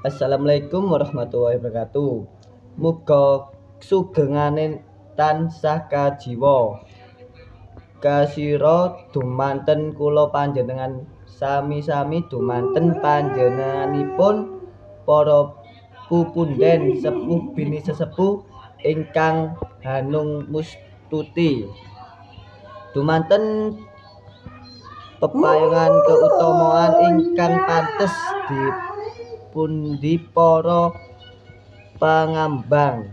Assalamualaikum warahmatullahi wabarakatuh. Muga sugengane tansah kajiwa. Kasira dumanten kula panjenengan sami-sami dumanten panjenenganipun para pupunden sepuh bini sesepuh ingkang Hanung Mustuti. Dumanten pepayungan keutamaan ingkang pantes dipundi para pangambang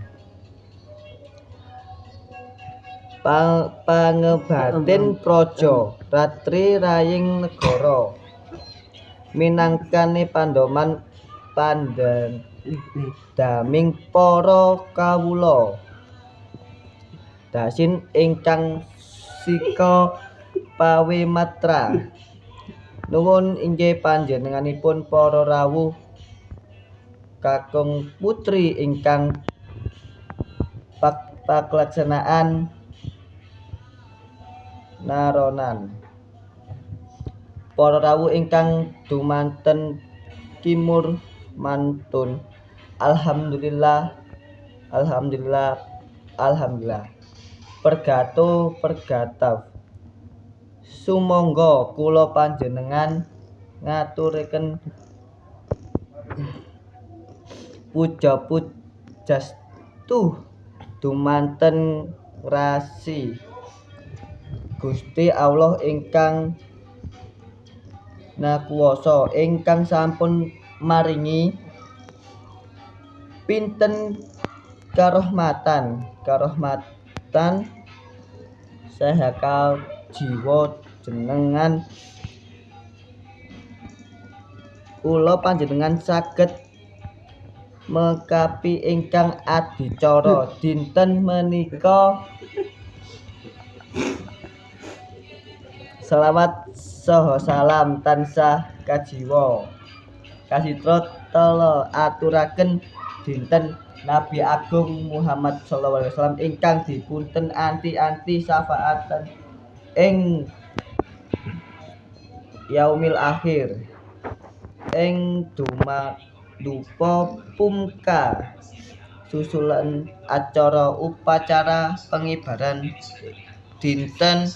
pangebatin praja ratri raying negara minangkane pandoman pandaming para kawula dasin ingkang sika pawimatra. Nuwun inggih panjenenganipun para rawuh kakung putri ingkang paklaksanaan naronan. Para rawuh ingkang dumanten kimur mantun. Alhamdulillah. Pergato. Sumangga kula panjenengan ngaturaken puja-pujastu dumanten rasi Gusti Allah ingkang nakuwasa ingkang sampun maringi pinten karahmatan sahakal jiwa jenengan kula panjenengan saged mekapi ingkang adicara dinten menika. Selawat saha salam tansah kajiwa kasitra tela aturaken dinten Nabi Agung Muhammad SAW ingkang dipunten anti syafaatan ing yaumil akhir ing dupa pumka susulan upacara pengibaran dinten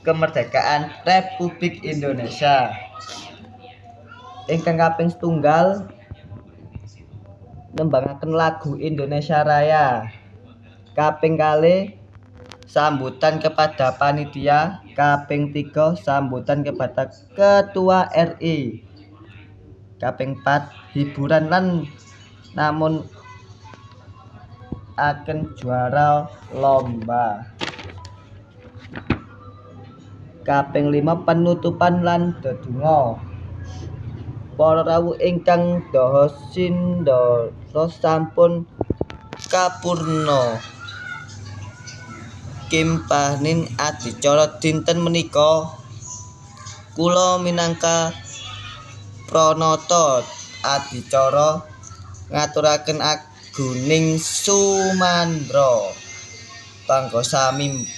kemerdekaan Republik Indonesia ingkang kaping 1 nembangaken lagu Indonesia Raya. Kaping 2 sambutan kepada panitia. Kaping 3 sambutan kepada Ketua RI. Kaping 4 hiburan lan namun akan juara lomba. Kaping 5 penutupan lan dedonga. Para rawuh ingkang daha sindara sampun kapurna kimpanin adicara dinten menika kula minangka pranata adicara ngaturaken aguning sumandra panggosami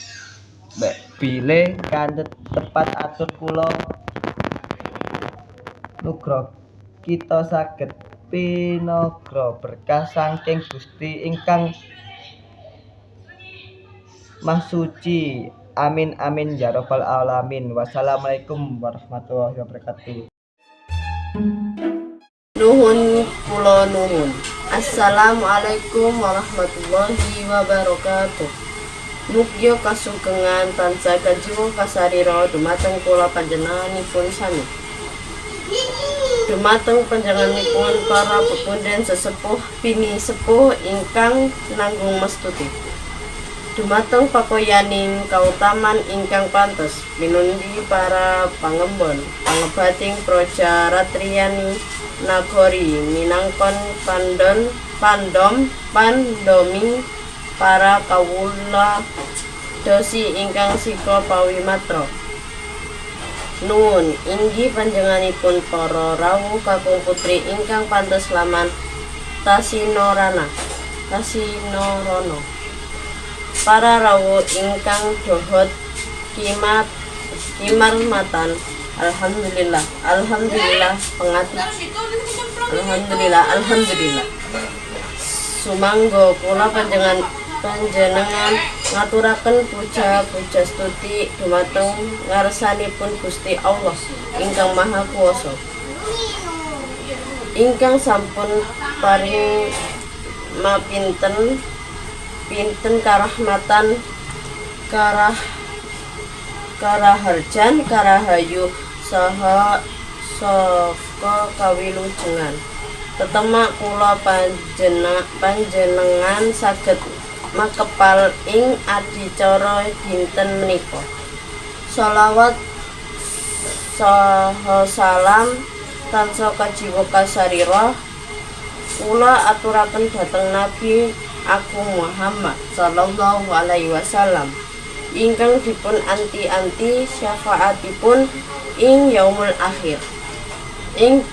bilih kanthi tepat atur kula nugra kita saged pinagra berkah saking Gusti ingkang Mahsuci. Amin ya rabbal alamin. Wassalamualaikum warahmatullahi wabarakatuh. Nuhun. Assalamualaikum warahmatullahi wabarakatuh. Mugia kasugengan tansah kajiwa kasarira dumateng kula panjenenganipun sami. Dumateng panjenenganipun para pepunden sesepuh bini sepuh ingkang nanggung mestuti. Dumateng pakoyaning kautaman ingkang pantes pinundi para pangembon pangebating praja ratriyani nagori minangkon pandoming para kawula dosi ingkang sika pawimatra. Nuwun inggih panjenenganipun para rawuh kakung putri ingkang pantes laman Tasinorana. Para rawuh ingkang dohot kimarmatan. Alhamdulillah pengati Alhamdulillah. Sumangga kula panjenengan ngaturaken puja stuti dumateng ngarsanipun Gusti Allah ingkang Maha Kuwasa, ingkang sampun paring mapinten karahmatan, karaharjan, karahayu saha saka kawilujengan. Tetemak kula panjenengan saged makepal ing adicara dinten menika. Sholawat saha salam tansah kajiwa kasarira kula aturaken dhateng Nabi Agung Muhammad sallallahu alaihi wasallam ingkang dipun anti-anti syafaatipun ing yaumul akhir. Ing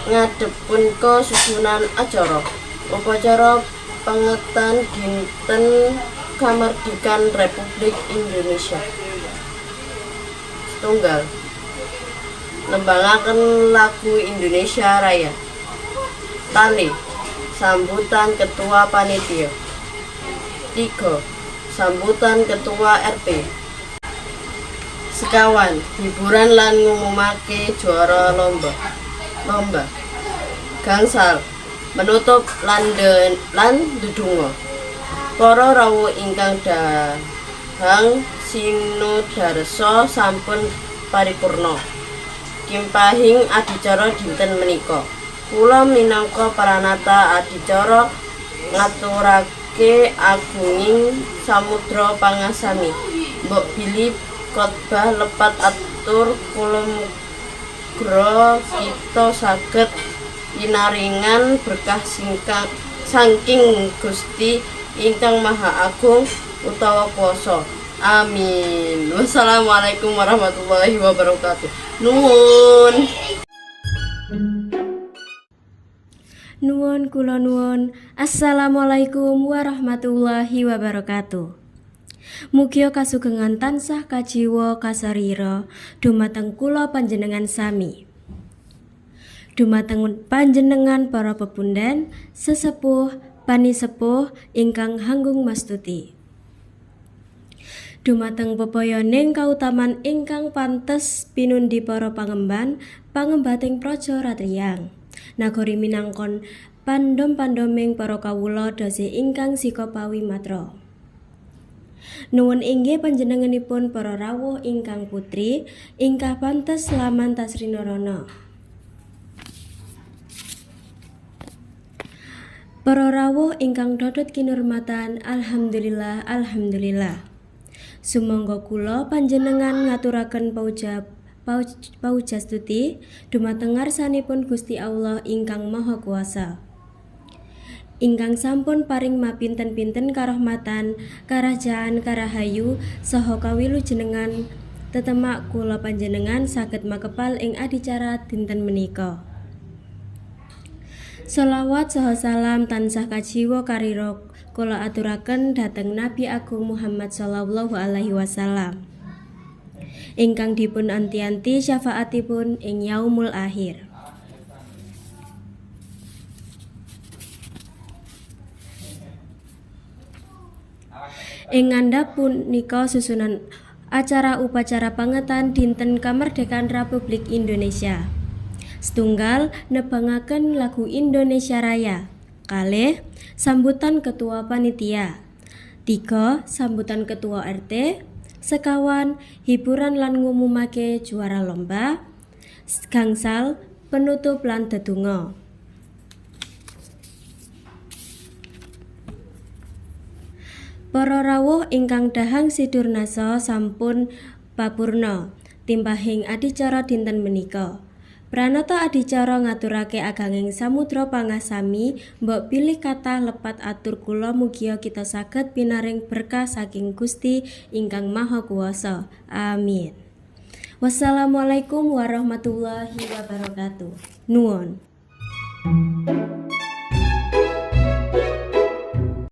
ngadhepun susunan acara upacara pengetan dinten kamardikan Republik Indonesia. Setunggal nembangaken lagu Indonesia Raya. Tali sambutan ketua panitia. 3. Sambutan ketua RT. Sekawan hiburan lan ngumumake juara lomba. Gangsal menutup lan ndedonga. Para rawuh ingkang dahang sinudarsa sampun paripurna. Kimpahing adicara dinten menika kula minangka paranata adicara ngaturake agunging samudra pangasami. Mbok bilih khotbah lepat atur kula mugra kita saged pinaringan berkah saking Gusti ingkang Maha Agung utawa kuwasa. Amin. Wassalamualaikum warahmatullahi wabarakatuh. Nuwun kula nuwun. Assalamualaikum warahmatullahi wabarakatuh. Mugia kasugengan tansah kajiwa kasarira dumateng kula panjenengan sami. Dumateng panjenengan para pepundhen, sesepuh, panisepuh ingkang hanggung mastuti. Dumateng pepoyoning kautaman ingkang pantes pinundi para pangembating praja ratriyang. Nagari minangkon pandom-pandoming para kawula dase ingkang sika pawimatra. Nuwun inggih panjenenganipun para rawuh ingkang putri ingkang pantes laman tasrinarana. Para rawuh ingkang dodot kinurmatan, alhamdulillah. Sumangga kula panjenengan ngaturaken paujastuti dumateng ngarsanipun Gusti Allah ingkang Maha Kuwasa, ingkang sampun paring mapinten-pinten karahmatan, karajaan, karahayu saha kawilujenengan. Tetemak kula panjenengan saged makepal ing adicara dinten menika. Sholawat saha salam tansah kajiwa karira kula aturaken dhateng Nabi Agung Muhammad sallallahu alaihi wasallam ingkang dipun anti-anti syafaatipun ing yaumul akhir. Ing ngandhap punika susunan acara upacara pengetan dinten kamardikan Republik Indonesia. Setunggal nebangaken lagu Indonesia Raya. 2. Sambutan ketua panitia. 3. Sambutan ketua RT. Sekawan hiburan lan ngumumake juara lomba. Gangsal penutup lan dedonga. Para rawuh ingkang dahang sidurnasa sampun papurna timpahing adicara dinten menika. Pranata adicara ngaturake aganging samudra pangasami, mbok pilih kathah lepat atur kula mugia kita saged pinaring berkah saking Gusti ingkang Maha Kuwasa. Amin. Wassalamualaikum warahmatullahi wabarakatuh. Nuwun.